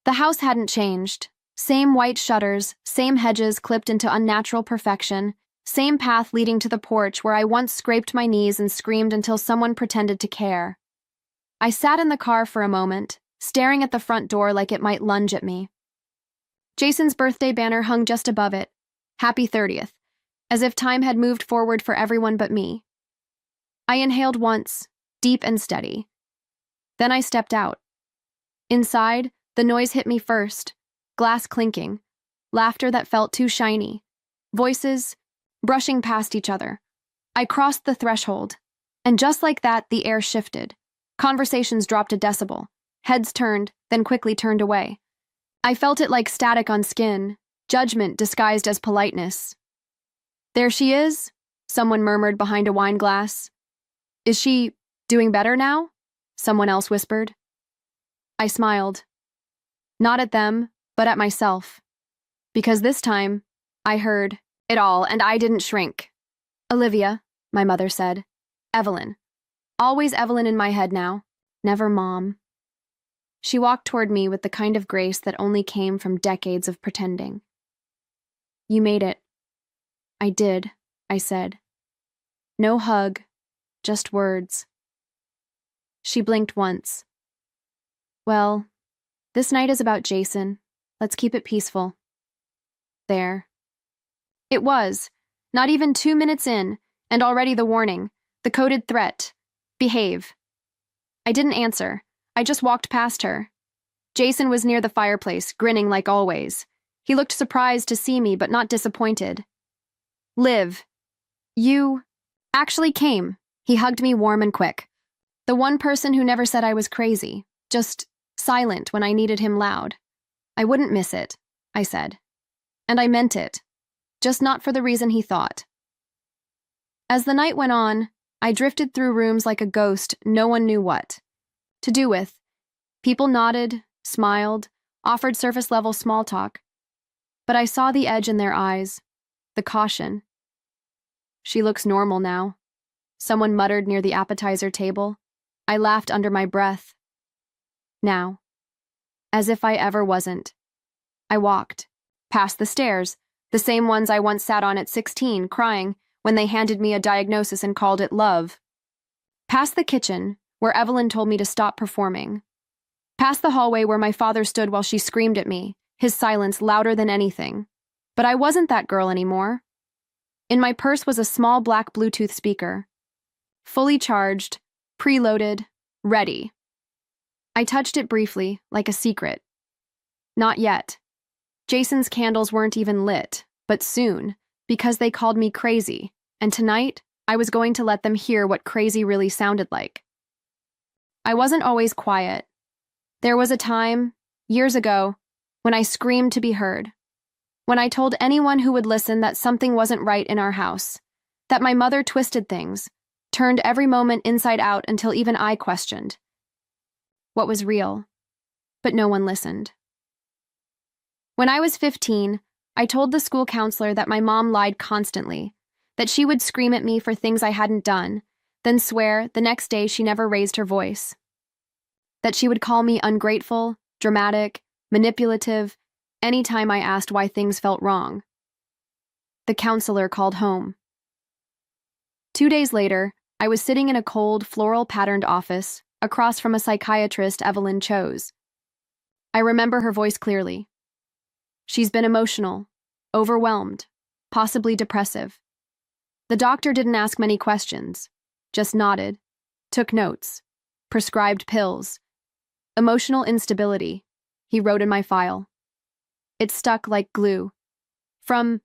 The house hadn't changed. Same white shutters, same hedges clipped into unnatural perfection, same path leading to the porch where I once scraped my knees and screamed until someone pretended to care. I sat in the car for a moment, staring at the front door like it might lunge at me. Jason's birthday banner hung just above it, Happy 30th, as if time had moved forward for everyone but me. I inhaled once, deep and steady. Then I stepped out. Inside, the noise hit me first, glass clinking, laughter that felt too shiny, voices brushing past each other. I crossed the threshold, and just like that, the air shifted. Conversations dropped a decibel. Heads turned, then quickly turned away. I felt it like static on skin, judgment disguised as politeness. "There she is," someone murmured behind a wine glass. "Is she doing better now?" someone else whispered. I smiled. Not at them, but at myself. Because this time, I heard it all, and I didn't shrink. "Olivia," my mother said. "Evelyn. Always Evelyn in my head now. Never Mom." She walked toward me with the kind of grace that only came from decades of pretending. "You made it." "I did," I said. No hug, just words. She blinked once. "Well, this night is about Jason. Let's keep it peaceful." There. It was. Not even 2 minutes in, and already the warning, the coded threat. Behave. I didn't answer. I just walked past her. Jason was near the fireplace, grinning like always. He looked surprised to see me, but not disappointed. "Liv, you actually came." He hugged me warm and quick. The one person who never said I was crazy, just silent when I needed him loud. "I wouldn't miss it," I said. And I meant it, just not for the reason he thought. As the night went on, I drifted through rooms like a ghost, no one knew what to do with. People nodded, smiled, offered surface-level small talk. But I saw the edge in their eyes, the caution. "She looks normal now," someone muttered near the appetizer table. I laughed under my breath. Now. As if I ever wasn't. I walked, past the stairs, the same ones I once sat on at 16, crying, when they handed me a diagnosis and called it love. Past the kitchen, where Evelyn told me to stop performing. Past the hallway where my father stood while she screamed at me, his silence louder than anything. But I wasn't that girl anymore. In my purse was a small black Bluetooth speaker. Fully charged, preloaded, ready. I touched it briefly, like a secret. Not yet. Jason's candles weren't even lit, but soon, because they called me crazy, and tonight, I was going to let them hear what crazy really sounded like. I wasn't always quiet. There was a time, years ago, when I screamed to be heard. When I told anyone who would listen that something wasn't right in our house, that my mother twisted things, turned every moment inside out until even I questioned what was real. But no one listened. When I was 15, I told the school counselor that my mom lied constantly, that she would scream at me for things I hadn't done, then swear the next day she never raised her voice. That she would call me ungrateful, dramatic, manipulative, any time I asked why things felt wrong. The counselor called home. 2 days later, I was sitting in a cold, floral-patterned office, across from a psychiatrist Evelyn chose. I remember her voice clearly. She's been emotional, overwhelmed, possibly depressive. The doctor didn't ask many questions, just nodded, took notes, prescribed pills. Emotional instability, he wrote in my file. It stuck like glue. From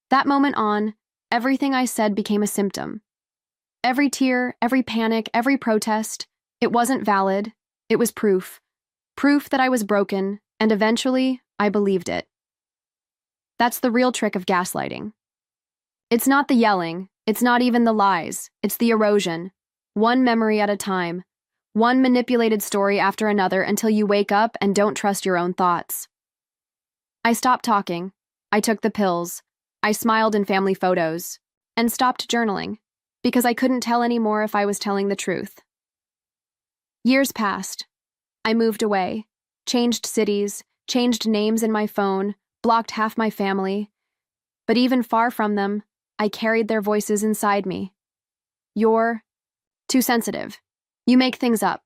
that moment on, everything I said became a symptom. Every tear, every panic, every protest, it wasn't valid, it was proof. Proof that I was broken, and eventually, I believed it. That's the real trick of gaslighting. It's not the yelling, it's not even the lies, it's the erosion. One memory at a time, one manipulated story after another until you wake up and don't trust your own thoughts. I stopped talking, I took the pills, I smiled in family photos, and stopped journaling, because I couldn't tell anymore if I was telling the truth. Years passed. I moved away, changed cities, changed names in my phone, blocked half my family. But even far from them, I carried their voices inside me. You're too sensitive. You make things up.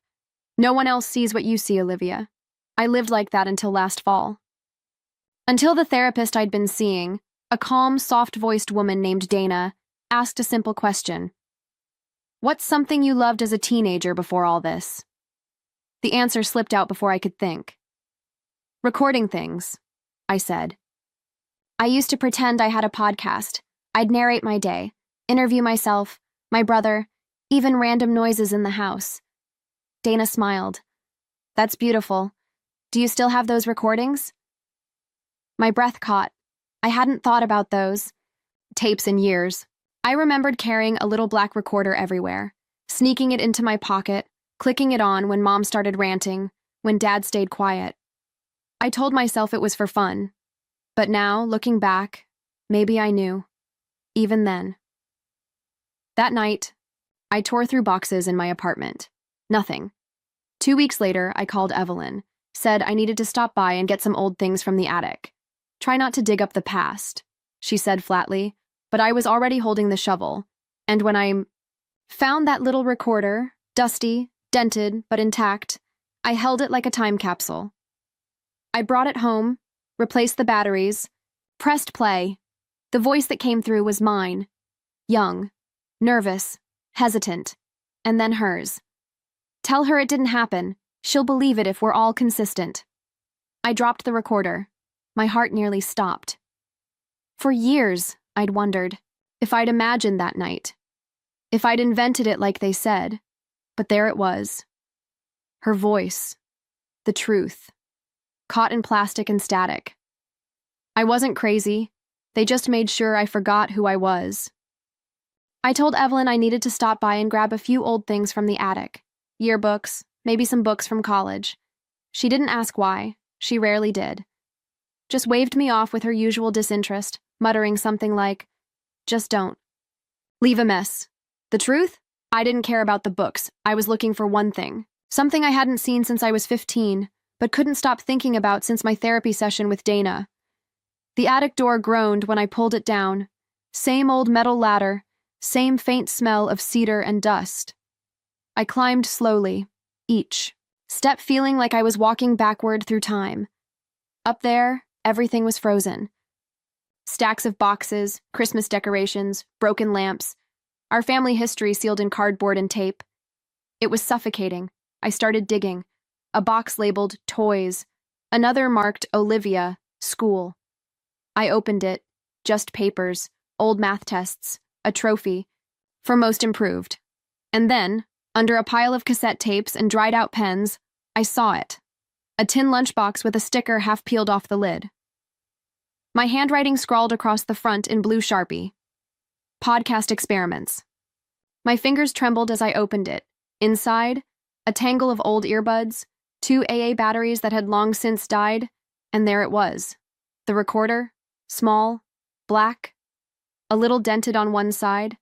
No one else sees what you see, Olivia. I lived like that until last fall. Until the therapist I'd been seeing, a calm, soft-voiced woman named Dana, asked a simple question. What's something you loved as a teenager before all this? The answer slipped out before I could think. Recording things, I said. I used to pretend I had a podcast. I'd narrate my day, interview myself, my brother, even random noises in the house. Dana smiled. That's beautiful. Do you still have those recordings? My breath caught. I hadn't thought about those tapes in years. I remembered carrying a little black recorder everywhere, sneaking it into my pocket, clicking it on when Mom started ranting, when Dad stayed quiet. I told myself it was for fun. But now, looking back, maybe I knew. Even then. That night, I tore through boxes in my apartment. Nothing. 2 weeks later, I called Evelyn, said I needed to stop by and get some old things from the attic. Try not to dig up the past, she said flatly, but I was already holding the shovel, and when I found that little recorder, dusty, dented, but intact, I held it like a time capsule. I brought it home, replaced the batteries, pressed play. The voice that came through was mine, young, nervous, hesitant, and then hers. Tell her it didn't happen. She'll believe it if we're all consistent. I dropped the recorder. My heart nearly stopped. For years, I'd wondered if I'd imagined that night, if I'd invented it like they said, but there it was. Her voice, the truth, caught in plastic and static. I wasn't crazy. They just made sure I forgot who I was. I told Evelyn I needed to stop by and grab a few old things from the attic. Yearbooks, maybe some books from college. She didn't ask why. She rarely did. Just waved me off with her usual disinterest, muttering something like, just don't. Leave a mess. The truth? I didn't care about the books. I was looking for one thing. Something I hadn't seen since I was 15, but couldn't stop thinking about since my therapy session with Dana. The attic door groaned when I pulled it down. Same old metal ladder, same faint smell of cedar and dust. I climbed slowly, each step feeling like I was walking backward through time. Up there, everything was frozen. Stacks of boxes, Christmas decorations, broken lamps, our family history sealed in cardboard and tape. It was suffocating. I started digging. A box labeled Toys, another marked Olivia, School. I opened it. Just papers, old math tests, a trophy, for most improved. And then, under a pile of cassette tapes and dried-out pens, I saw it. A tin lunchbox with a sticker half peeled off the lid. My handwriting scrawled across the front in blue Sharpie. Podcast experiments. My fingers trembled as I opened it. Inside, a tangle of old earbuds, 2 AA batteries that had long since died, and there it was. The recorder, small, black, a little dented on one side,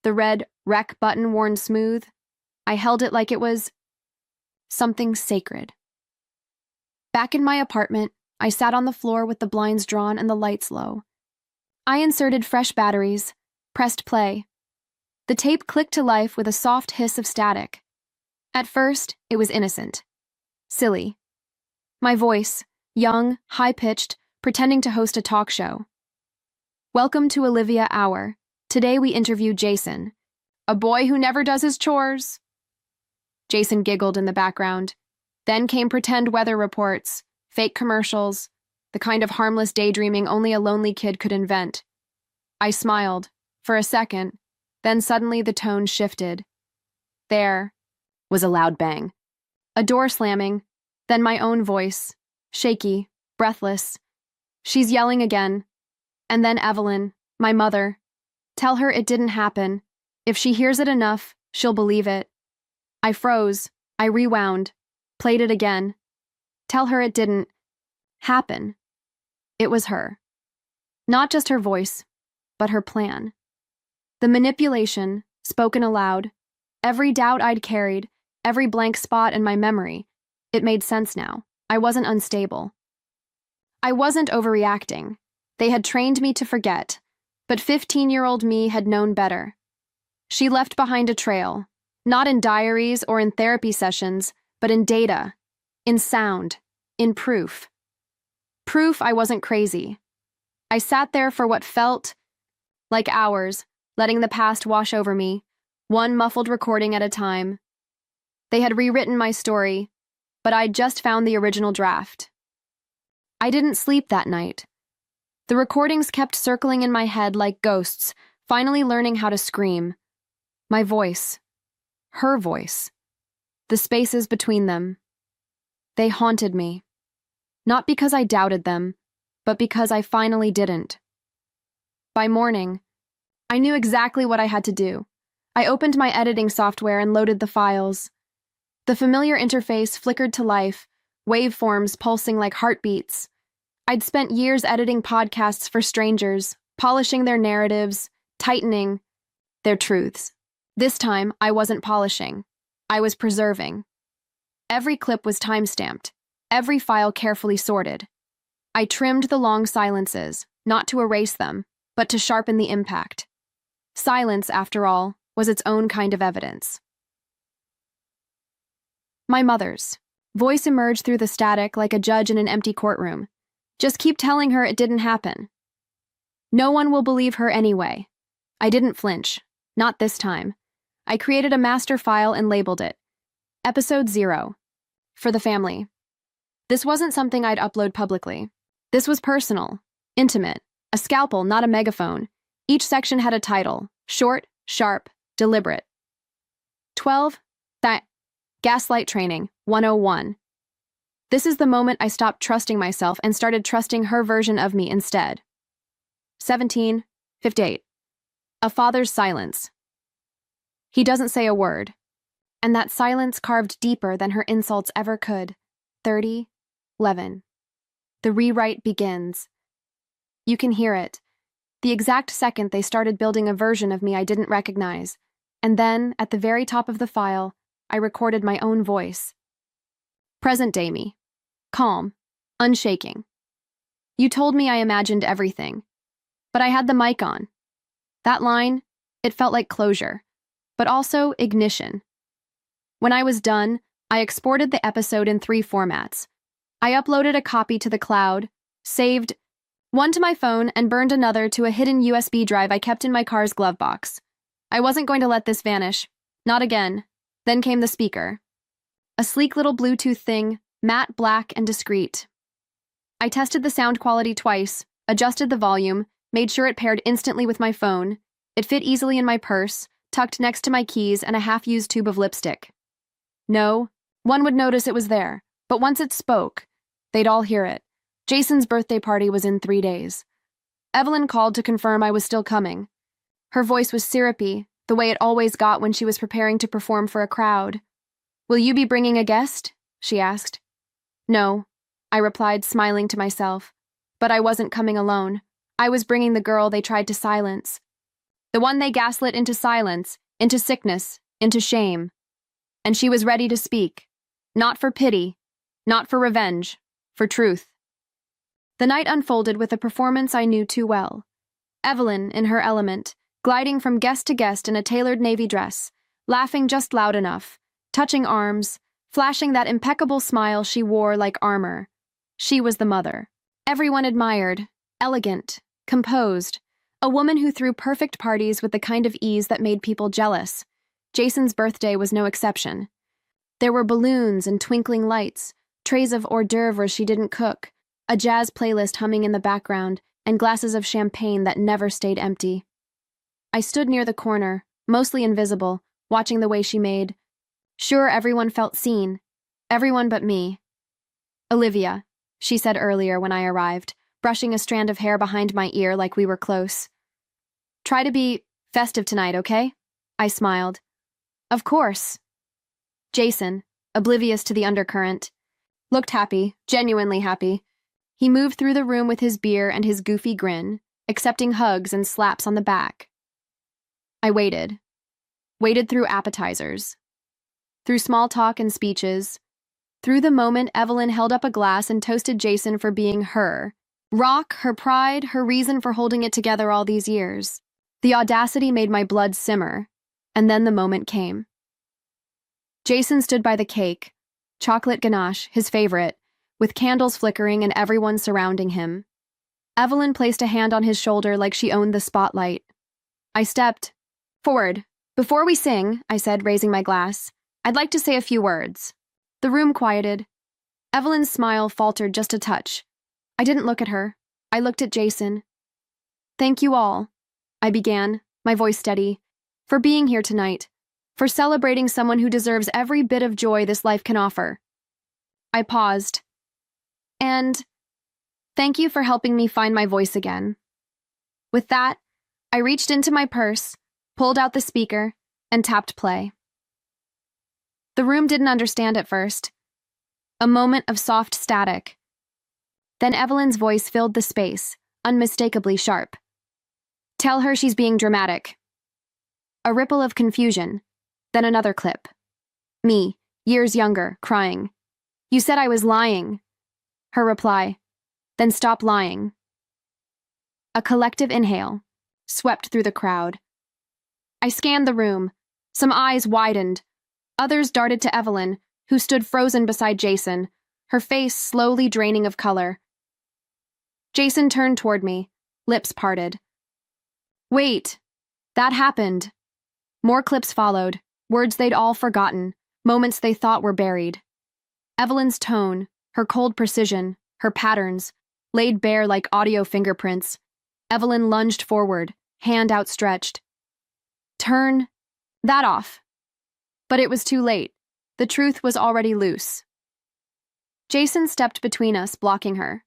the red rec button worn smooth. I held it like it was something sacred. Back in my apartment, I sat on the floor with the blinds drawn and the lights low. I inserted fresh batteries, pressed play. The tape clicked to life with a soft hiss of static. At first, it was innocent. Silly. My voice, young, high-pitched, pretending to host a talk show. Welcome to Olivia Hour. Today we interview Jason, a boy who never does his chores. Jason giggled in the background. Then came pretend weather reports, fake commercials, the kind of harmless daydreaming only a lonely kid could invent. I smiled, for a second, then suddenly the tone shifted. There was a loud bang. A door slamming, then my own voice, shaky, breathless. She's yelling again. And then Evelyn, my mother. Tell her it didn't happen. If she hears it enough, she'll believe it. I froze. I rewound. Played it again. Tell her it didn't happen. It was her. Not just her voice, but her plan. The manipulation, spoken aloud, every doubt I'd carried, every blank spot in my memory, it made sense now. I wasn't unstable. I wasn't overreacting. They had trained me to forget, but 15-year-old me had known better. She left behind a trail, not in diaries or in therapy sessions, but in data, in sound, in proof. Proof I wasn't crazy. I sat there for what felt like hours, letting the past wash over me, one muffled recording at a time. They had rewritten my story, but I'd just found the original draft. I didn't sleep that night. The recordings kept circling in my head like ghosts, finally learning how to scream. My voice. Her voice. The spaces between them. They haunted me. Not because I doubted them, but because I finally didn't. By morning, I knew exactly what I had to do. I opened my editing software and loaded the files. The familiar interface flickered to life, waveforms pulsing like heartbeats. I'd spent years editing podcasts for strangers, polishing their narratives, tightening their truths. This time, I wasn't polishing. I was preserving. Every clip was time-stamped, every file carefully sorted. I trimmed the long silences, not to erase them, but to sharpen the impact. Silence, after all, was its own kind of evidence. My mother's voice emerged through the static like a judge in an empty courtroom. Just keep telling her it didn't happen. No one will believe her anyway. I didn't flinch. Not this time. I created a master file and labeled it Episode 0. For the family. This wasn't something I'd upload publicly. This was personal, intimate, a scalpel, not a megaphone. Each section had a title, short, sharp, deliberate. 12. Gaslight Training, 101. This is the moment I stopped trusting myself and started trusting her version of me instead. 17. 58. A father's silence. He doesn't say a word. And that silence carved deeper than her insults ever could. 30. 11. The rewrite begins. You can hear it. The exact second they started building a version of me I didn't recognize. And then, at the very top of the file, I recorded my own voice. Present-day me. Calm. Unshaking. You told me I imagined everything. But I had the mic on. That line, it felt like closure, but also ignition. When I was done, I exported the episode in 3 formats. I uploaded a copy to the cloud, saved one to my phone, and burned another to a hidden USB drive I kept in my car's glove box. I wasn't going to let this vanish. Not again. Then came the speaker. A sleek little Bluetooth thing, matte black and discreet. I tested the sound quality twice, adjusted the volume, made sure it paired instantly with my phone. It fit easily in my purse, tucked next to my keys and a half-used tube of lipstick. No, one would notice it was there, but once it spoke, they'd all hear it. Jason's birthday party was in 3 days. Evelyn called to confirm I was still coming. Her voice was syrupy, the way it always got when she was preparing to perform for a crowd. Will you be bringing a guest? She asked. No, I replied, smiling to myself. But I wasn't coming alone. I was bringing the girl they tried to silence. The one they gaslit into silence, into sickness, into shame. And she was ready to speak. Not for pity, not for revenge, for truth. The night unfolded with a performance I knew too well. Evelyn, in her element, gliding from guest to guest in a tailored navy dress, laughing just loud enough, touching arms, flashing that impeccable smile she wore like armor. She was the mother. Everyone admired, elegant, composed, a woman who threw perfect parties with the kind of ease that made people jealous. Jason's birthday was no exception. There were balloons and twinkling lights, trays of hors d'oeuvres she didn't cook, a jazz playlist humming in the background, and glasses of champagne that never stayed empty. I stood near the corner, mostly invisible, watching the way she made. Sure, everyone felt seen. Everyone but me. Olivia, she said earlier when I arrived, brushing a strand of hair behind my ear like we were close. Try to be festive tonight, okay? I smiled. Of course. Jason, oblivious to the undercurrent, looked happy, genuinely happy. He moved through the room with his beer and his goofy grin, accepting hugs and slaps on the back. I waited. Waited through appetizers. Through small talk and speeches. Through the moment, Evelyn held up a glass and toasted Jason for being her. Rock, her pride, her reason for holding it together all these years. The audacity made my blood simmer, and then the moment came. Jason stood by the cake, chocolate ganache, his favorite, with candles flickering and everyone surrounding him. Evelyn placed a hand on his shoulder like she owned the spotlight. I stepped forward. "Before we sing," I said, raising my glass, "I'd like to say a few words." The room quieted. Evelyn's smile faltered just a touch. I didn't look at her. I looked at Jason. "Thank you all," I began, my voice steady, "for being here tonight, for celebrating someone who deserves every bit of joy this life can offer." I paused. "And thank you for helping me find my voice again." With that, I reached into my purse, pulled out the speaker, and tapped play. The room didn't understand at first. A moment of soft static. Then Evelyn's voice filled the space, unmistakably sharp. "Tell her she's being dramatic." A ripple of confusion, then another clip. Me, years younger, crying. "You said I was lying." Her reply, "Then stop lying." A collective inhale swept through the crowd. I scanned the room. Some eyes widened. Others darted to Evelyn, who stood frozen beside Jason, her face slowly draining of color. Jason turned toward me, lips parted. "Wait, that happened." More clips followed, words they'd all forgotten, moments they thought were buried. Evelyn's tone, her cold precision, her patterns, laid bare like audio fingerprints. Evelyn lunged forward, hand outstretched. "Turn that off." But it was too late. The truth was already loose. Jason stepped between us, blocking her.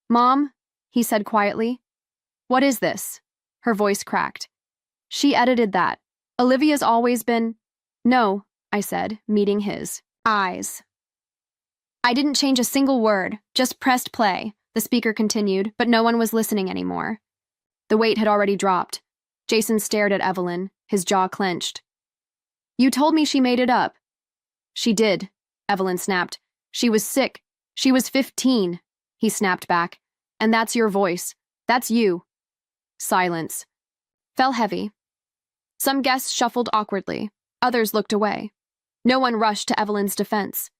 "Mom," he said quietly. "What is this?" Her voice cracked. "She edited that. Olivia's always been—" "No," I said, meeting his eyes. "I didn't change a single word, just pressed play," the speaker continued, but no one was listening anymore. The weight had already dropped. Jason stared at Evelyn, his jaw clenched. "You told me she made it up." "She did," Evelyn snapped. "She was sick. She was 15, he snapped back. "And that's your voice. That's you." Silence. Fell heavy. Some guests shuffled awkwardly. Others looked away. No one rushed to Evelyn's defense.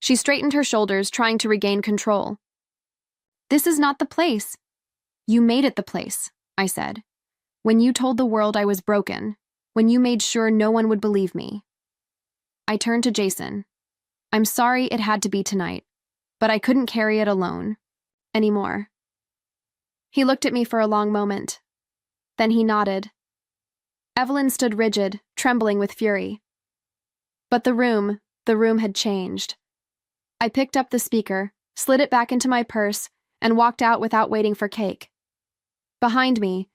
She straightened her shoulders, trying to regain control. "This is not the place." "You made it the place," I said. "When you told the world I was broken, when you made sure no one would believe me." I turned to Jason. "I'm sorry it had to be tonight, but I couldn't carry it alone. Anymore." He looked at me for a long moment. Then he nodded. Evelyn stood rigid, trembling with fury. But the room had changed. I picked up the speaker, slid it back into my purse, and walked out without waiting for cake. Behind me,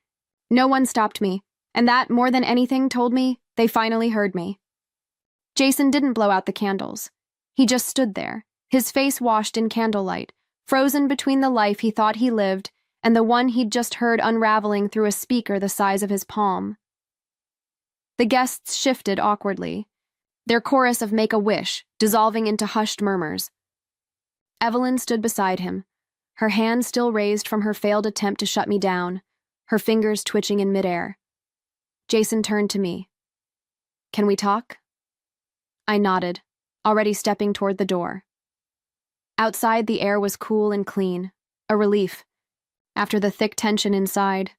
no one stopped me, and that, more than anything, told me they finally heard me. Jason didn't blow out the candles. He just stood there, his face washed in candlelight, frozen between the life he thought he lived and the one he'd just heard unraveling through a speaker the size of his palm. The guests shifted awkwardly, their chorus of Make-A-Wish dissolving into hushed murmurs. Evelyn stood beside him, her hand still raised from her failed attempt to shut me down, her fingers twitching in midair. Jason turned to me. "Can we talk?" I nodded, already stepping toward the door. Outside, the air was cool and clean, a relief, after the thick tension inside.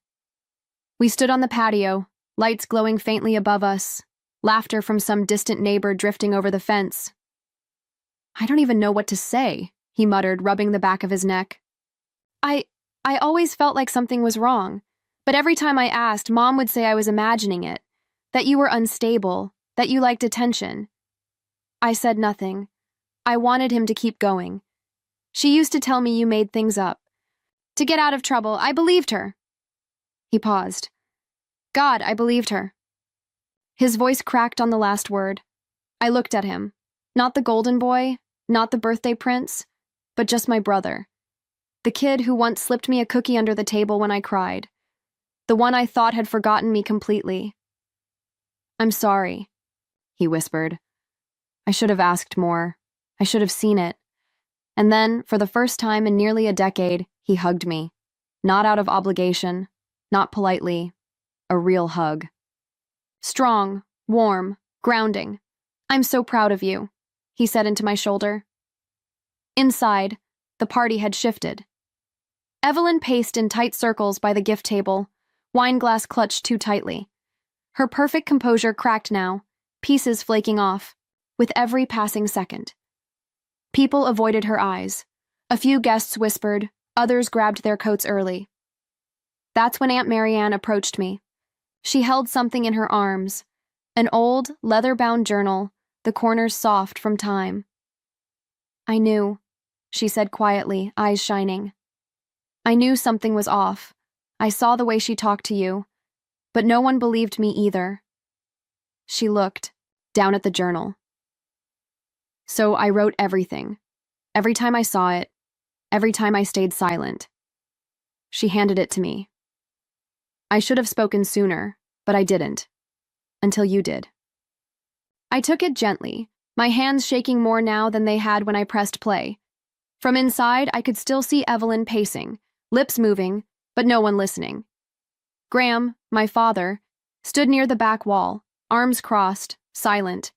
We stood on the patio, lights glowing faintly above us, laughter from some distant neighbor drifting over the fence. "I don't even know what to say," he muttered, rubbing the back of his neck. I always felt like something was wrong, but every time I asked, Mom would say I was imagining it, that you were unstable, that you liked attention. I said nothing. I wanted him to keep going. "She used to tell me you made things up. To get out of trouble, I believed her." He paused. "God, I believed her." His voice cracked on the last word. I looked at him. Not the golden boy, not the birthday prince, but just my brother. The kid who once slipped me a cookie under the table when I cried. The one I thought had forgotten me completely. "I'm sorry," he whispered. "I should have asked more. I should have seen it. And then, for the first time in nearly a decade, he hugged me. Not out of obligation, not politely, a real hug. Strong, warm, grounding. "I'm so proud of you," he said into my shoulder. Inside, the party had shifted. Evelyn paced in tight circles by the gift table, wine glass clutched too tightly. Her perfect composure cracked now, pieces flaking off, with every passing second. People avoided her eyes. A few guests whispered, others grabbed their coats early. That's when Aunt Marianne approached me. She held something in her arms, an old, leather-bound journal, the corners soft from time. "I knew," she said quietly, eyes shining. "I knew something was off. I saw the way she talked to you, but no one believed me either." She looked, down at the journal. "So I wrote everything. Every time I saw it, every time I stayed silent." She handed it to me. "I should have spoken sooner, but I didn't. Until you did." I took it gently, my hands shaking more now than they had when I pressed play. From inside, I could still see Evelyn pacing, lips moving, but no one listening. Graham, my father, stood near the back wall, arms crossed, silent.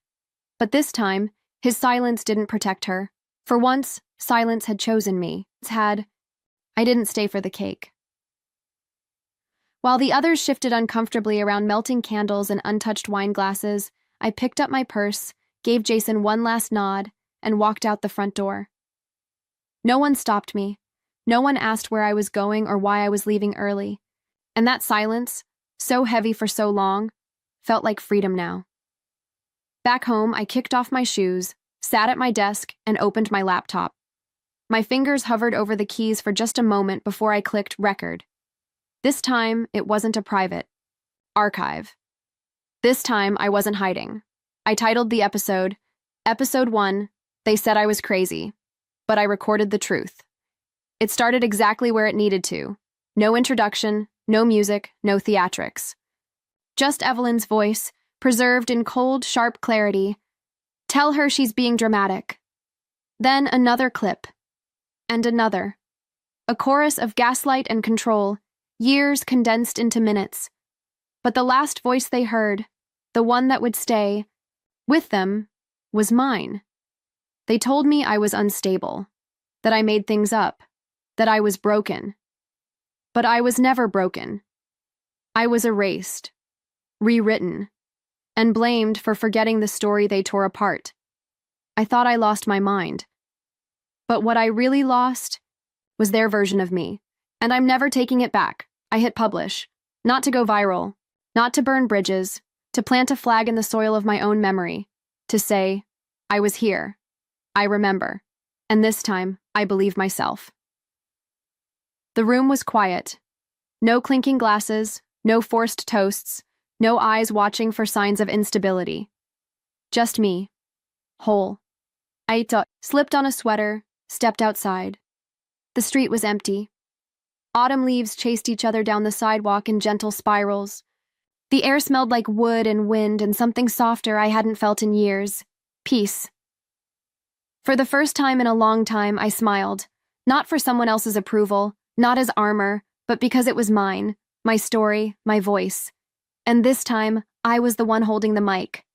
But this time, his silence didn't protect her. For once, silence had chosen me. I didn't stay for the cake. While the others shifted uncomfortably around melting candles and untouched wine glasses, I picked up my purse, gave Jason one last nod, and walked out the front door. No one stopped me. No one asked where I was going or why I was leaving early. And that silence, so heavy for so long, felt like freedom now. Back home, I kicked off my shoes, sat at my desk, and opened my laptop. My fingers hovered over the keys for just a moment before I clicked record. This time, it wasn't a private archive. This time, I wasn't hiding. I titled the episode, Episode 1, They Said I Was Crazy, but I recorded the truth. It started exactly where it needed to. No introduction, no music, no theatrics. Just Evelyn's voice, preserved in cold, sharp clarity. "Tell her she's being dramatic." Then another clip. And another. A chorus of gaslight and control, years condensed into minutes. But the last voice they heard, the one that would stay with them, was mine. They told me I was unstable, that I made things up, that I was broken. But I was never broken. I was erased, rewritten, and blamed for forgetting the story they tore apart. I thought I lost my mind. But what I really lost was their version of me, and I'm never taking it back. I hit publish, not to go viral, not to burn bridges, to plant a flag in the soil of my own memory, to say, I was here, I remember, and this time I believe myself. The room was quiet. No clinking glasses, no forced toasts, no eyes watching for signs of instability. Just me, whole. Aita slipped on a sweater, stepped outside. The street was empty. Autumn leaves chased each other down the sidewalk in gentle spirals. The air smelled like wood and wind and something softer I hadn't felt in years. Peace. For the first time in a long time, I smiled. Not for someone else's approval, not as armor, but because it was mine, my story, my voice. And this time, I was the one holding the mic.